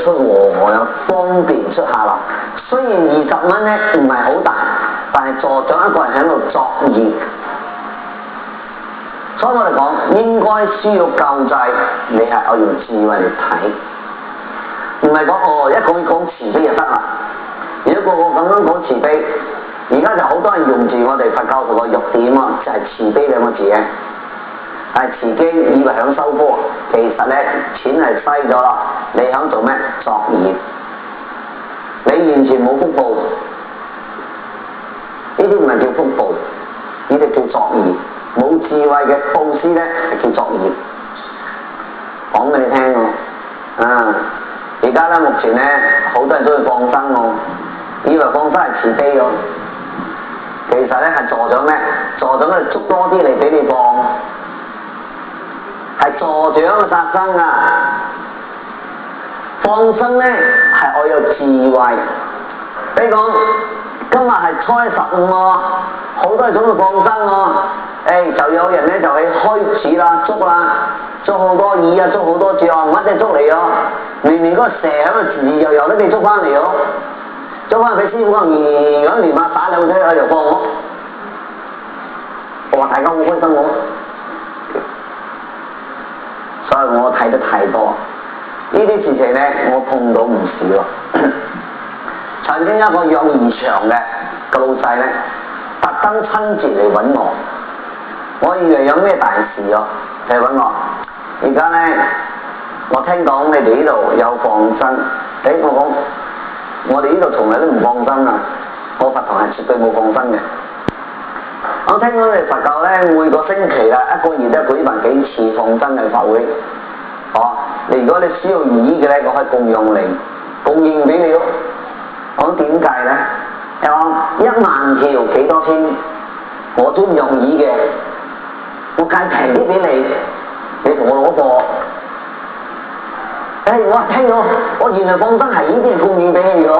出和又方便出下流。雖然20蚊咧唔係好大，但係助長一個人喺度作業。所以我哋講應該需要救濟，你係我用智慧嚟睇，唔係講一講慈悲就得啦。如果個個咁樣講慈悲，而家就好多人用住我哋佛教徒個弱點啊，就係慈悲兩個字嘅。係自己以為想收科，其實咧錢係嘥咗啦。你想做咩？作業，你完全冇福報。呢啲唔係叫福報，呢啲叫作業。冇智慧嘅布施咧，係叫作業。講俾你聽喎，而家咧目前咧好多人都會放生喎，以為放生係慈悲喎，其實咧係助長咩？助長佢捉多啲嚟俾你放。係助長嘅殺生啊！放生咧係我有智慧。比如講，今日係初一15喎，好多人準備放生喎，就有人咧就去開始啦，捉啦，捉好多魚啊，捉好多象，乜嘢捉嚟咗？明明嗰個蛇喺度自由由得你捉翻嚟咗，捉翻俾師傅咁連馬打兩聲佢就放我。我話大家好開心喎。所以我睇得太多，呢啲事情咧，我碰到唔少。曾經一個養魚場嘅個老細咧，特登親自嚟揾我，我以為有咩大事咯，嚟揾我。而家咧，我聽講你哋呢度有放生，我講我哋呢度從來都唔放生啊，我佛堂係絕對冇放生嘅。我聽講你哋佛教咧，每個星期啦，一個月都舉辦幾次放生嘅法會。如果你需要魚嘅咧，我可以供養你，供應俾你咯。我講點解咧？又話1萬條幾多錢，我都唔用魚嘅，我計平啲俾你，你同我攞貨。我聽到我原來放生係呢啲供應俾你咗，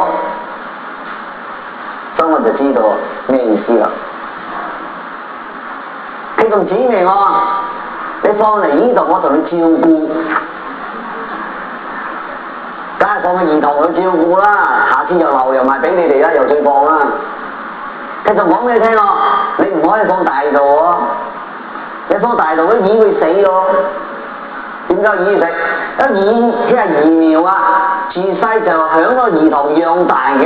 所以我就知道咩意思啦。佢仲指明我，你放嚟呢度，我同你照顧，梗係放個兒童去照顧啦。下次又留又賣俾你哋啦，又再放啦。繼續講俾你聽咯，你唔可以放大度喎，你放大度啲魚會死喎。點解魚會死？因為魚即係魚苗啊，自細就響個兒童養大嘅。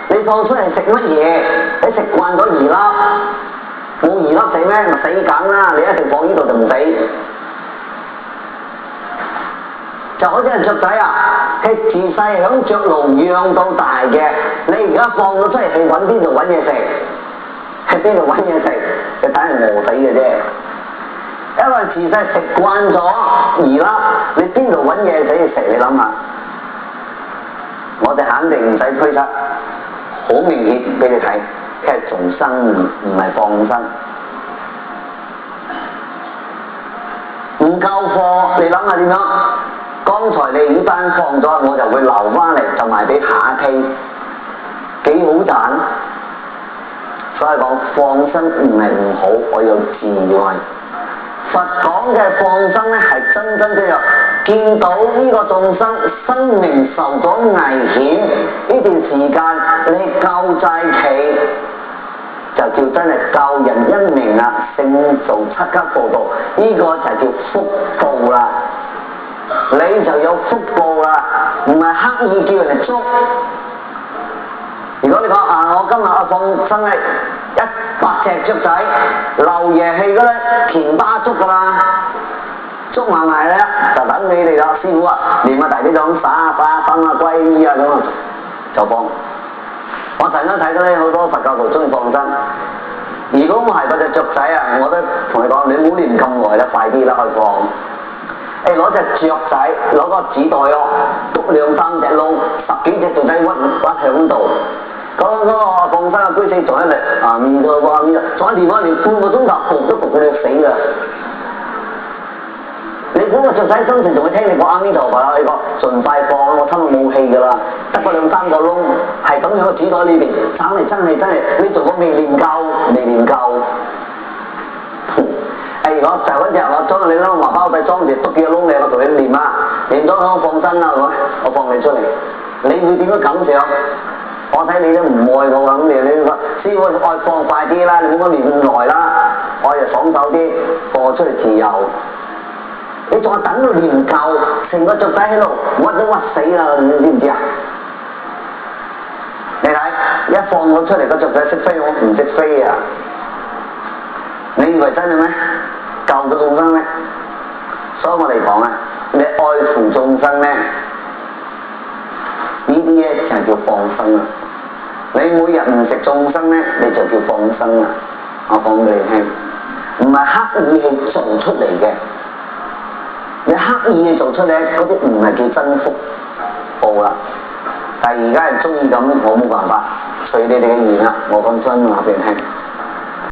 你放出嚟食乜嘢？你食慣咗魚粒。冇魚粒食咩？咪死梗啦！你一定放呢度就唔死。就好似係雀仔啊，佢自細響雀籠養到大嘅，你而家放咗出嚟去揾邊度揾嘢食？喺邊度揾嘢食？你等人餓死嘅啫。因為自細食慣咗魚粒，你邊度揾嘢俾你食？你諗下，我哋肯定唔使推測，好明顯俾你睇。係重生唔係放生，唔夠貨，你諗下點樣？剛才你呢班放咗，我就會留翻嚟，就賣俾下一批，幾好賺。所以講放生唔係唔好，我有智慧。佛講嘅放生咧係真真正正見到呢個眾生生命受咗危險，呢段時間你救濟佢，就叫真係救人一命啊！勝造7級報道，呢個就叫福報啦。你就有福報啦，唔係刻意叫人哋捉。如果你講我今日放生咧100隻雀仔，漏夜氣嗰咧田巴捉噶啦，捉埋咧就等你哋啦，師傅啊，連大啲咁耍生啊龜衣啊咁啊就放。我曾經睇到咧好多佛教徒中意放生，如果我係嗰隻雀仔啊，我都同你講，你唔好練咁耐啦，快啲啦去放。攞隻雀仔，攞個紙袋咯，篤2、3隻窿，10幾隻雀仔屈響度。嗰個放生嘅居士坐喺嚟面度喎，面度坐喺電話連半個鐘頭焗都焗到你死㗎。你估個雀仔心情仲會聽你講阿彌陀佛啊？你講盡快放，我差唔多冇氣㗎啦，得個2、3個窿，係咁樣個紙袋裏邊，真係，你做個未練夠。如果就嗰隻我裝你窿麻包底裝住篤幾個窿你，我同你練啊！認咗我放生啦，係咪？我放你出嚟，你會點樣感想？我睇你都唔愛我咁，你話師傅愛放快啲啦，你唔好練咁耐啦，我又爽手啲，放我出嚟自由。你再等到練唔夠，成個雀仔喺度屈都屈死啦，你知唔知啊？你睇一放我出嚟，個雀仔識飛，我唔識飛啊！你以為真嘅咩？救個眾生咩？所以我哋講啊，你愛護眾生咧，呢啲咧就係叫放生啦。你每日唔食眾生咧，你就叫放生啦。我講俾你聽，唔係刻意去做出嚟嘅。你刻意去做出嚟，嗰啲唔係叫真福報啦。但係而家係中意咁，我冇辦法，隨你哋嘅意啦。我講真話俾你聽。